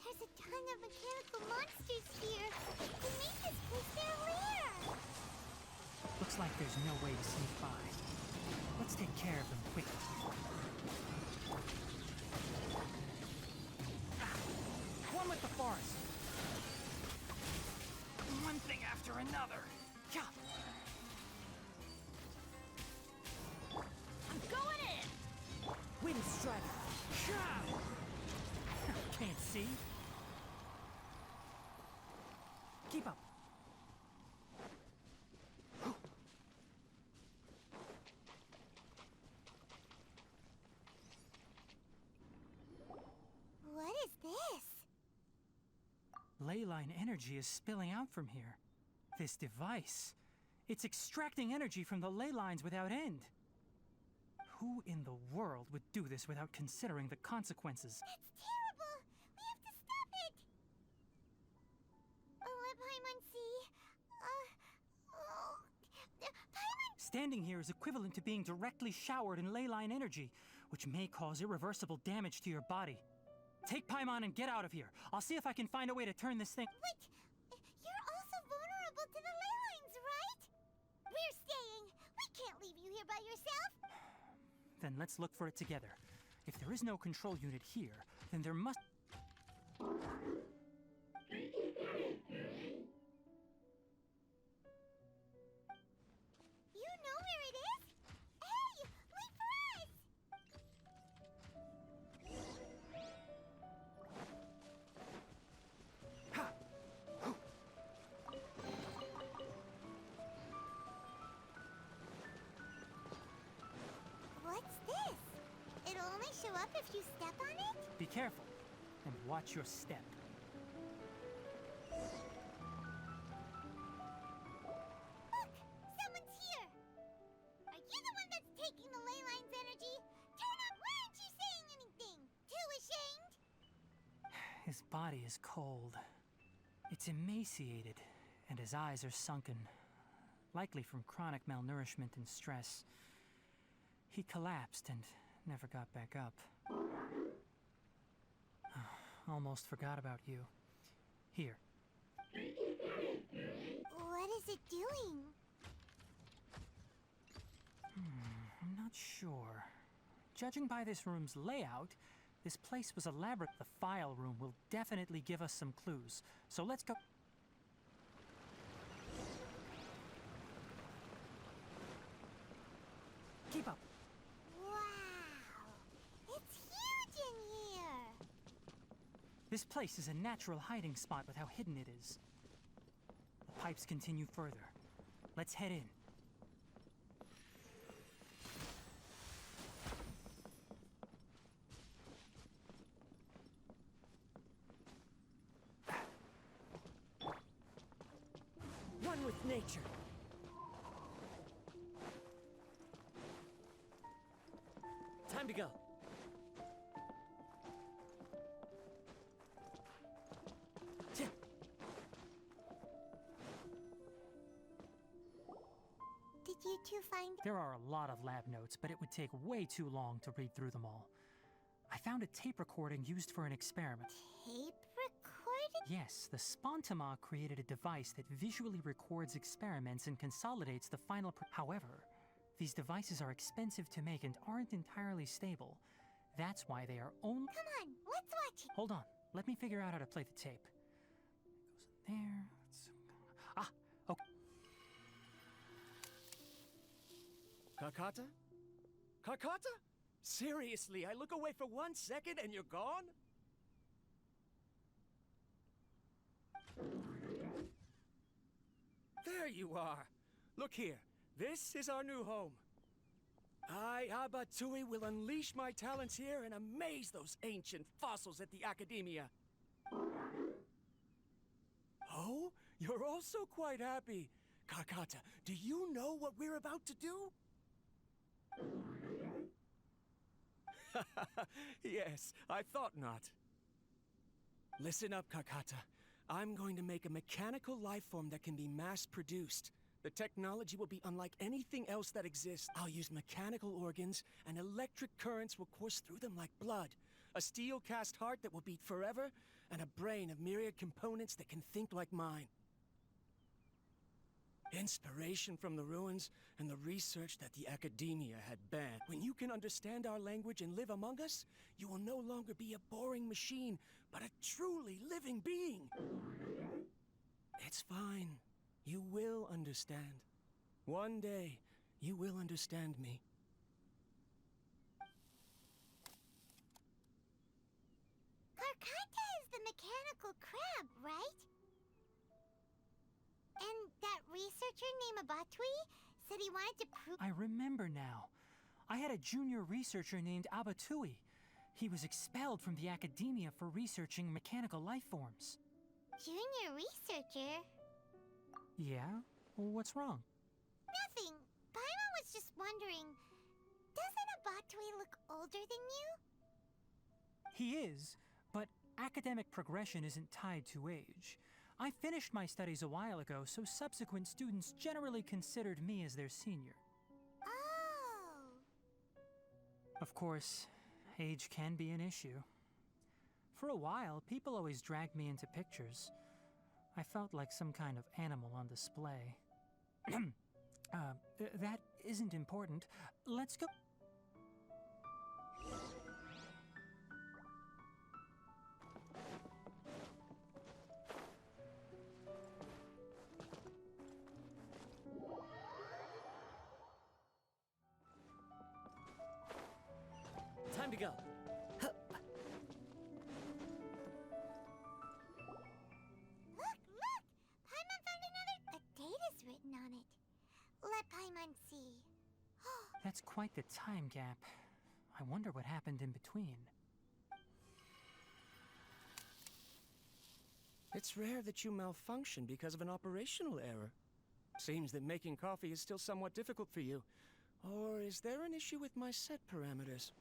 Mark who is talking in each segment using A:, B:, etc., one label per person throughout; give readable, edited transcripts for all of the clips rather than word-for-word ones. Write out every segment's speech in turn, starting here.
A: There's a ton of mechanical monsters here. They made this place their lair.
B: Looks like there's no way to sneak by. Let's take care of them quickly. One with the forest. One thing after another. Yeah.
C: I'm going in!
B: Wind strike. Can't see. Keep up.
A: What is this?
B: Leyline energy is spilling out from here. This device, it's extracting energy from the ley lines without end. Who in the world would do this without considering the consequences?
A: That's terrible! We have to stop it! Paimon!
B: Standing here is equivalent to being directly showered in leyline energy, which may cause irreversible damage to your body. Take Paimon and get out of here. I'll see if I can find a way to turn this thing.
A: Wait! You're also vulnerable to the ley lines, right? We're staying! We can't leave you here by yourself!
B: Then let's look for it together. If there is no control unit here, then there must...
A: You know where it is? Hey! Wait for us!
B: Ha! Hoo!
A: What's this? It'll only show up if you step on it?
B: Be careful, and watch your step.
A: Look! Someone's here! Are you the one that's taking the ley line's energy? Turn up! Why aren't you saying anything? Too ashamed?
B: His body is cold. It's emaciated, and his eyes are sunken, likely from chronic malnourishment and stress. He collapsed and never got back up. Almost forgot about you. Here.
A: What is it doing?
B: I'm not sure. Judging by this room's layout, this place was elaborate. The file room will definitely give us some clues. So let's go. Keep up.
A: Wow! It's huge in here!
B: This place is a natural hiding spot with how hidden it is. The pipes continue further. Let's head in.
D: One with nature. Time to go.
A: Did you two find...
B: There are a lot of lab notes, but it would take way too long to read through them all. I found a tape recording used for an experiment.
A: tape recording?
B: Yes, the Spontama created a device that visually records experiments and consolidates the final However, these devices are expensive to make and aren't entirely stable. That's why they are only...
A: Come on, let's watch it!
B: Hold on, let me figure out how to play the tape. It goes in there. Ah, okay.
D: Kakata? Kakata? Seriously, I look away for 1 second and you're gone? There you are. Look here. This is our new home. I, Abatsui, will unleash my talents here and amaze those ancient fossils at the Academia. Oh, you're also quite happy. Kakata, do you know what we're about to do? Yes, I thought not. Listen up, Kakata. I'm going to make a mechanical life form that can be mass-produced. The technology will be unlike anything else that exists. I'll use mechanical organs, and electric currents will course through them like blood. A steel-cast heart that will beat forever, and a brain of myriad components that can think like mine. Inspiration from the ruins and the research that the academia had banned. When you can understand our language and live among us, you will no longer be a boring machine, but a truly living being. It's fine. You will understand. One day, you will understand me.
A: Karkata is the mechanical crab, right? And that researcher named Abatui said he wanted to prove—
B: I remember now. I had a junior researcher named Abatui. He was expelled from the academia for researching mechanical life forms.
A: Junior researcher?
B: Yeah? Well, what's wrong?
A: Nothing. Paimon was just wondering, doesn't Abatui look older than you?
B: He is, but academic progression isn't tied to age. I finished my studies a while ago, so subsequent students generally considered me as their senior.
A: Oh.
B: Of course, age can be an issue. For a while, people always dragged me into pictures. I felt like some kind of animal on display. That isn't important. Let's go.
D: Time to go.
A: Look! Paimon found another— a date is written on it. Let Paimon see.
B: That's quite the time gap. I wonder what happened in between.
D: It's rare that you malfunction because of an operational error. Seems that making coffee is still somewhat difficult for you. Or is there an issue with my set parameters?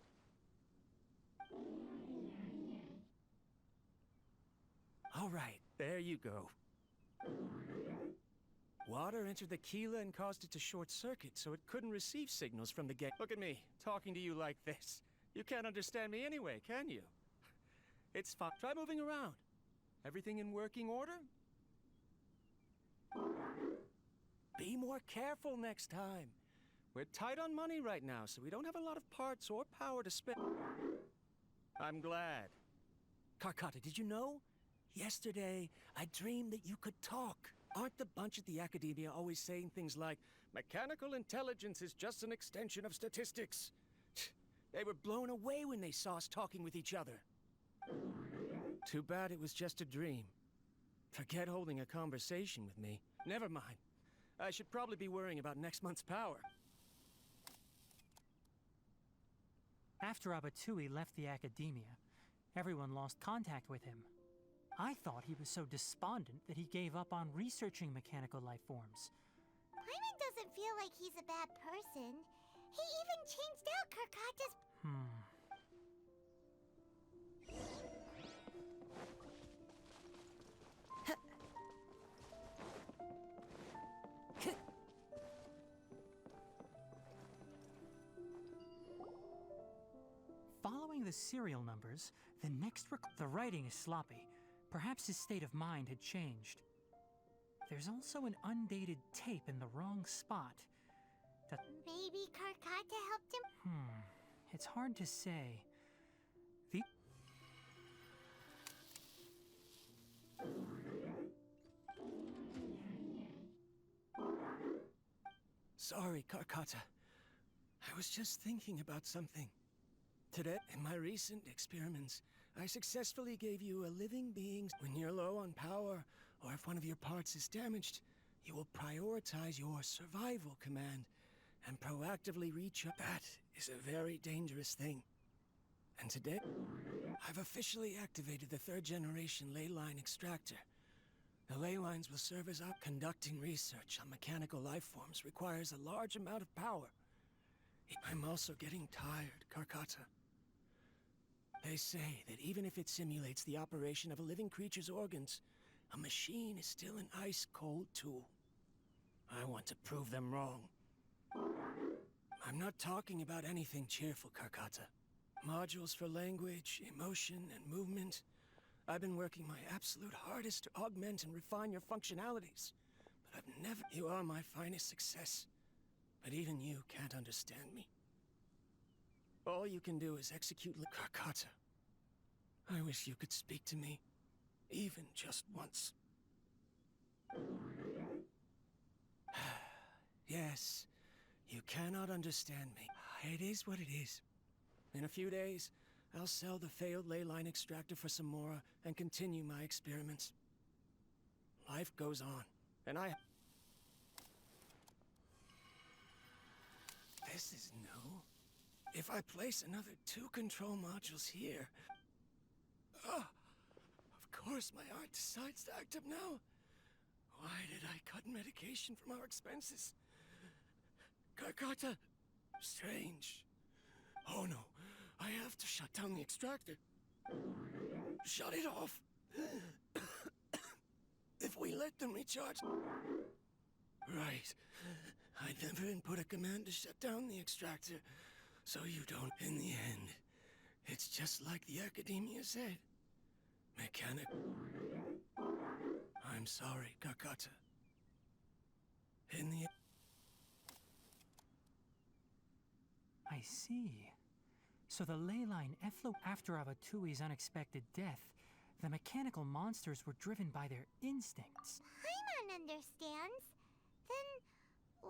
D: All right, there you go. Water entered the Keela and caused it to short circuit, so it couldn't receive signals from the gate. Look at me, talking to you like this. You can't understand me anyway, can you? It's fine. Try moving around. Everything in working order? Be more careful next time. We're tight on money right now, so we don't have a lot of parts or power to spend. I'm glad. Karkata, did you know? Yesterday, I dreamed that you could talk. Aren't the bunch at the academia always saying things like, mechanical intelligence is just an extension of statistics? They were blown away when they saw us talking with each other. Too bad it was just a dream. Forget holding a conversation with me. Never mind. I should probably be worrying about next month's power.
B: After Abatui left the academia, everyone lost contact with him. I thought he was so despondent that he gave up on researching mechanical life forms.
A: Paimon doesn't feel like he's a bad person. He even changed out Karkata's—
B: Following the serial numbers, the next the writing is sloppy. Perhaps his state of mind had changed. There's also an undated tape in the wrong spot.
A: Maybe Karkata helped him?
B: It's hard to say.
D: Sorry, Karkata. I was just thinking about something. Today, in my recent experiments, I successfully gave you a living being. When you're low on power, or if one of your parts is damaged, you will prioritize your survival command and proactively reach up. That is a very dangerous thing. And today, I've officially activated the 3rd generation ley line extractor. The ley lines will serve as our— Conducting research on mechanical life forms requires a large amount of power. I'm also getting tired, Karkata. They say that even if it simulates the operation of a living creature's organs, a machine is still an ice-cold tool. I want to prove them wrong. I'm not talking about anything cheerful, Karkata. modules for language, emotion, and movement. I've been working my absolute hardest to augment and refine your functionalities. But I've never... You are my finest success. But even you can't understand me. All you can do is execute Karkata. I wish you could speak to me, even just once. Yes, you cannot understand me. It is what it is. In a few days, I'll sell the failed ley line extractor for some more and continue my experiments. Life goes on, and I... This is new. If I place another 2 control modules here... of course my heart decides to act up now. Why did I cut medication from our expenses? Karkata! Strange. Oh no, I have to shut down the extractor. Shut it off. If we let them recharge... Right. I never input a command to shut down the extractor, so you don't... In the end, it's just like the academia said. Mechanic... I'm sorry, Karkata. In the...
B: I see. So the ley line effluent after Avatui's unexpected death, the mechanical monsters were driven by their instincts.
A: Paimon understands. Then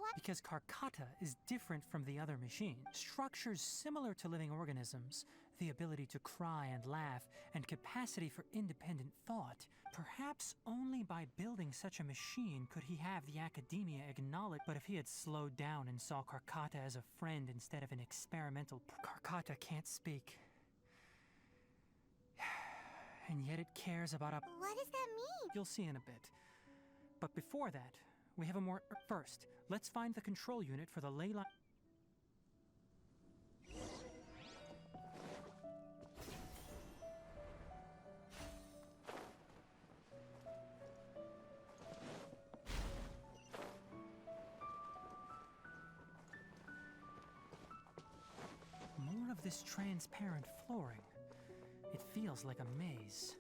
A: what?
B: Because Karkata is different from the other machines. Structures similar to living organisms, the ability to cry and laugh, and capacity for independent thought. Perhaps only by building such a machine could he have the academia acknowledge. But if he had slowed down and saw Karkata as a friend instead of an experimental... Karkata can't speak. And yet it cares about a...
A: What does that mean?
B: You'll see in a bit. But before that, we have a more... First, let's find the control unit for the ley line... More of this transparent flooring. It feels like a maze.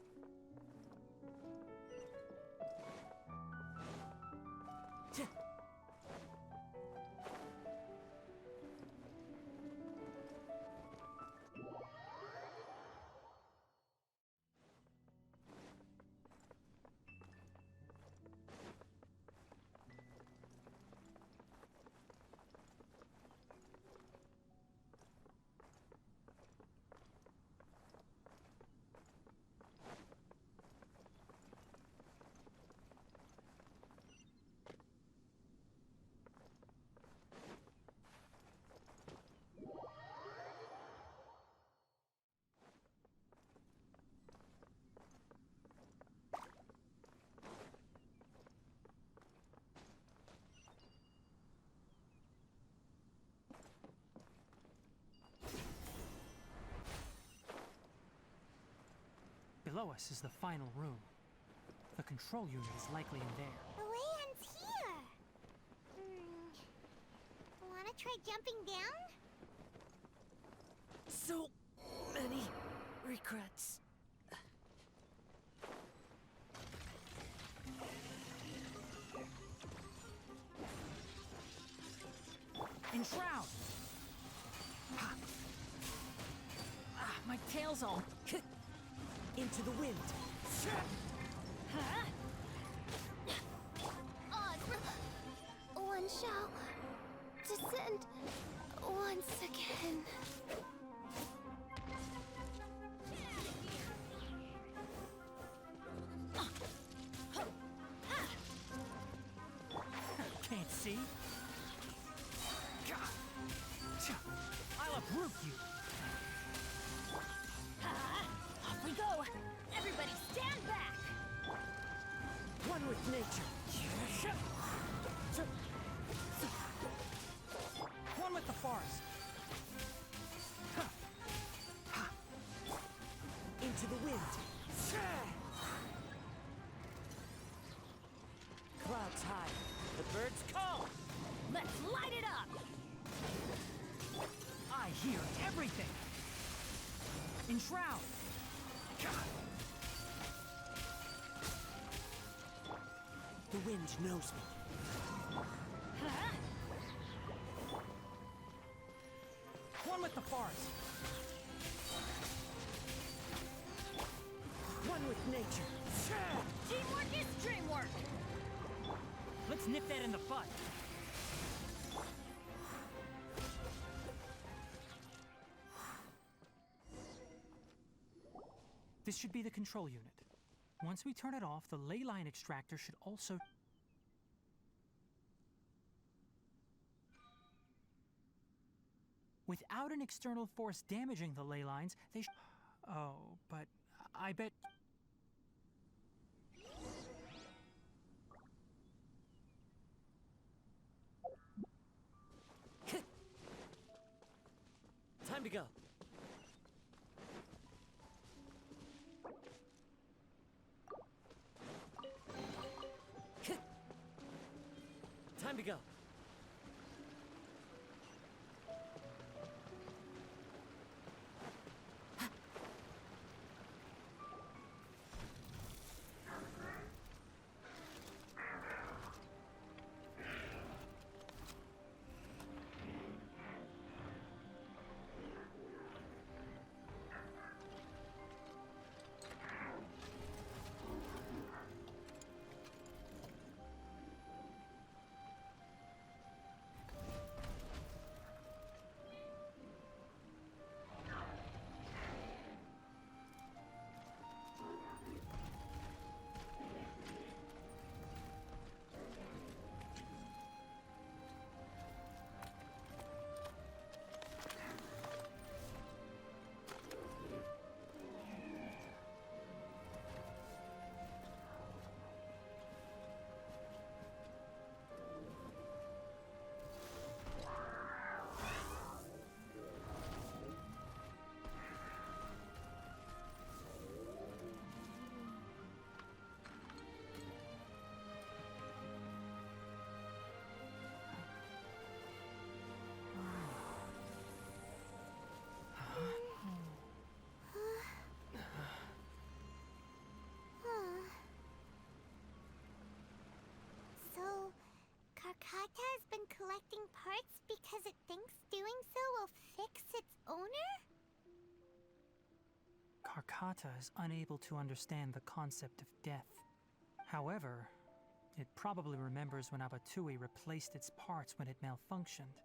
B: Below us is the final room. The control unit is likely in there.
A: The land's here. Wanna try jumping down?
C: So many regrets.
B: Enshroud!
C: My tail's all into the wind.
A: One shall descend once again.
B: Can't see? I'll uproot you!
C: Off we go! Everybody stand back! One with nature.
B: One with the forest!
C: Into the wind. Clouds high. The birds call. Let's light it up!
B: I hear everything! Enshroud!
D: The wind knows me.
B: One with the forest!
D: One with nature.
C: Teamwork is dreamwork!
B: Let's nip that in the bud. This should be the control unit. Once we turn it off, the ley line extractor should also... Without an external force damaging the ley lines, they Oh, but I bet...
D: Time to go. Time to go.
A: Karkata has been collecting parts because it thinks doing so will fix its owner?
B: Karkata is unable to understand the concept of death. However, it probably remembers when Abatui replaced its parts when it malfunctioned,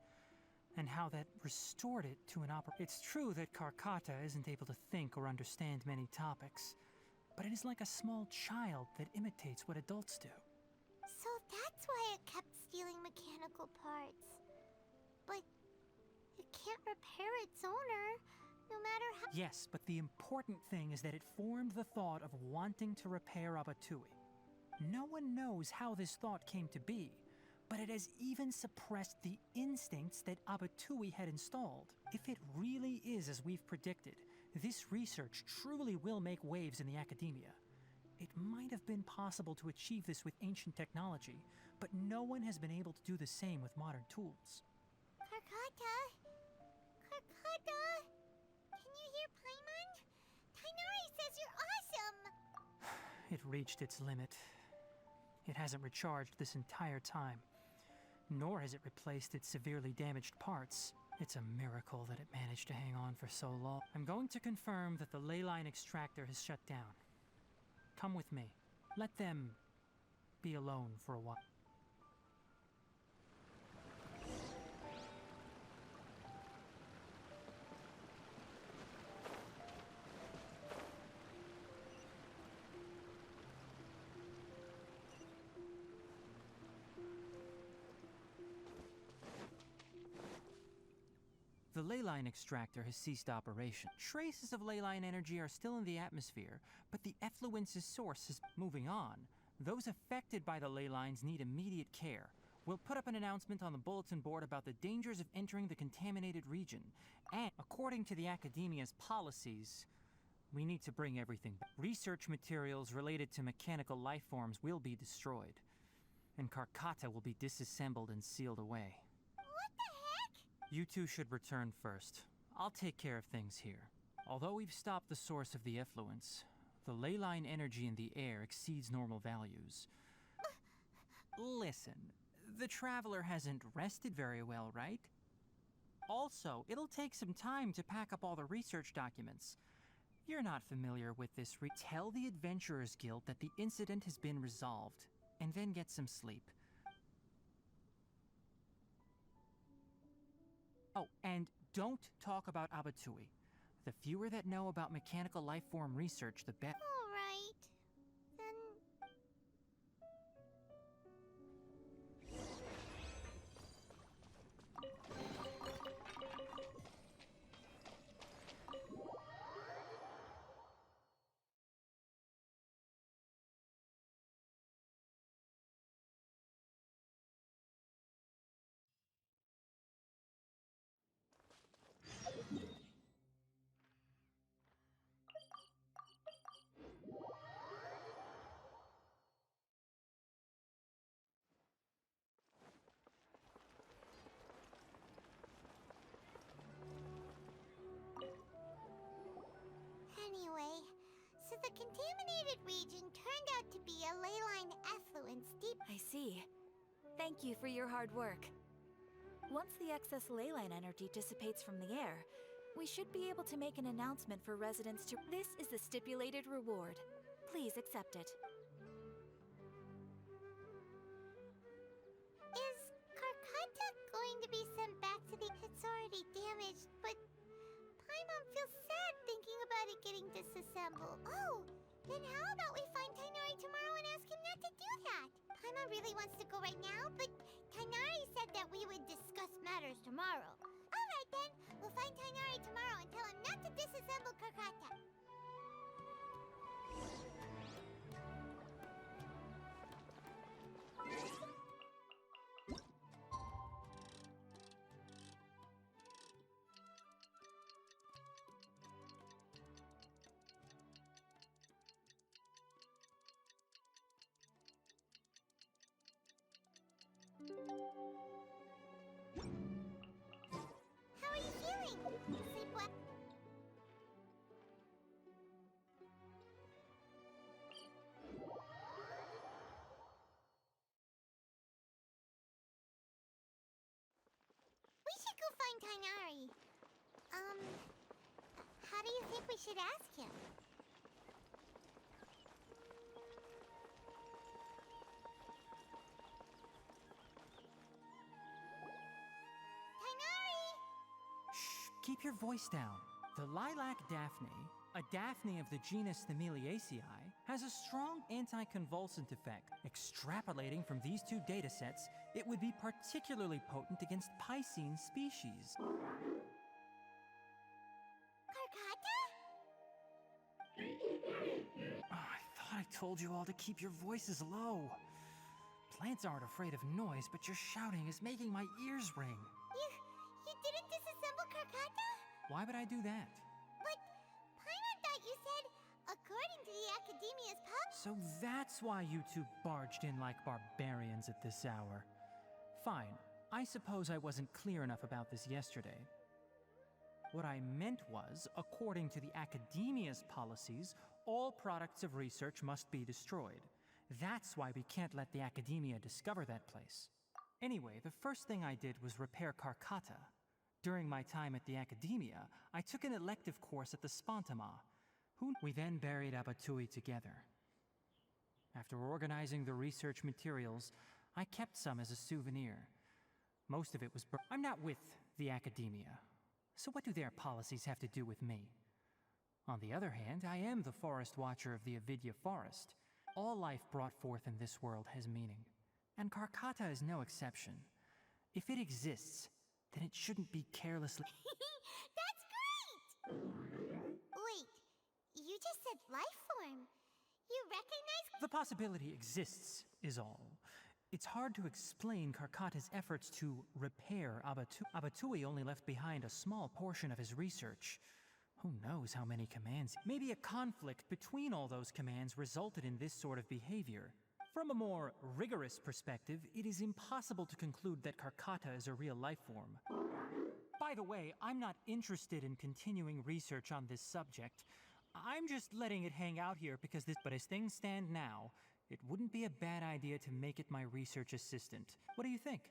B: and how that restored it to an It's true that Karkata isn't able to think or understand many topics, but it is like a small child that imitates what adults do.
A: So that's why it kept stealing mechanical parts. But it can't repair its owner, no matter how...
B: Yes, but the important thing is that it formed the thought of wanting to repair Abatui. No one knows how this thought came to be, but it has even suppressed the instincts that Abatui had installed. If it really is as we've predicted, this research truly will make waves in the academia. It might have been possible to achieve this with ancient technology, but no one has been able to do the same with modern tools.
A: Karkata? Karkata? Can you hear Paimon? Tainari says you're awesome!
B: It reached its limit. It hasn't recharged this entire time, nor has it replaced its severely damaged parts. It's a miracle that it managed to hang on for so long. I'm going to confirm that the ley line extractor has shut down. Come with me. Let them be alone for a while. The ley line extractor has ceased operation. Traces of ley line energy are still in the atmosphere, but the effluence's source is moving on. Those affected by the ley lines need immediate care. We'll put up an announcement on the bulletin board about the dangers of entering the contaminated region. And according to the academia's policies, we need to bring everything back. Research materials related to mechanical life forms will be destroyed, and Karkata will be disassembled and sealed away.
A: What the heck?
B: You two should return first. I'll take care of things here. Although we've stopped the source of the effluence, the ley line energy in the air exceeds normal values. Listen, the traveler hasn't rested very well, right? Also, it'll take some time to pack up all the research documents. You're not familiar with this. Tell the Adventurers Guild that the incident has been resolved, and then get some sleep. Oh, and don't talk about Abatui. The fewer that know about mechanical life form research, the better.
A: All right. Then... Anyway, so the contaminated region turned out to be a ley line effluence deep...
C: I see. Thank you for your hard work. Once the excess ley line energy dissipates from the air, we should be able to make an announcement for residents to... This is the stipulated reward. Please accept it.
A: Is Karkata going to be sent back to the... It's already damaged, but... Paimon feels sad thinking about it getting disassembled. Oh, then how about we find Tighnari tomorrow and ask him not to do that? Paimon really wants to go right now, but Tighnari said that we would discuss matters tomorrow. Alright then, we'll find Tighnari tomorrow and tell him not to disassemble Karkata. How are you feeling? Sleep well? We should go find Tighnari. How do you think we should ask him?
B: Keep your voice down. The lilac daphne, a daphne of the genus Thymelliaceae, has a strong anticonvulsant effect. Extrapolating from these two datasets, it would be particularly potent against Piscine species.
A: Karkata?
B: Oh, I thought I told you all to keep your voices low. Plants aren't afraid of noise, but your shouting is making my ears ring.
A: You didn't disassemble Karkata?
B: Why would I do that?
A: But Paimon thought you said, according to the Academia's
B: So that's why you two barged in like barbarians at this hour. Fine, I suppose I wasn't clear enough about this yesterday. What I meant was, according to the Academia's policies, all products of research must be destroyed. That's why we can't let the Academia discover that place. Anyway, the first thing I did was repair Karkata. During my time at the Academia, I took an elective course at the Spontama. We then buried Abatui together. After organizing the research materials, I kept some as a souvenir. Most of it was I'm not with the Academia, so what do their policies have to do with me? On the other hand, I am the Forest Watcher of the Avidya Forest. All life brought forth in this world has meaning, and Karkata is no exception. If it exists, then it shouldn't be carelessly...
A: That's great! Wait, you just said life form. You recognize...
B: The possibility exists, is all. It's hard to explain Karkata's efforts to repair Abatui. Abatui only left behind a small portion of his research. Who knows how many commands? Maybe a conflict between all those commands resulted in this sort of behavior. From a more rigorous perspective, it is impossible to conclude that Karkata is a real life form. By By the way, I'm not interested in continuing research on this subject. I'm just letting it hang out here because this. But as things stand now, it wouldn't be a bad idea to make it my research assistant. What do you think?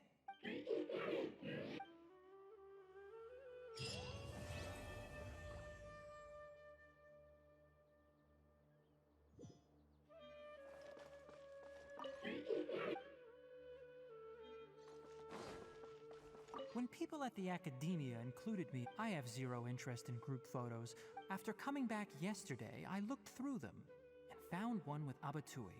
B: When people at the academia included me, I have zero interest in group photos. After coming back yesterday, I looked through them and found one with Abatui.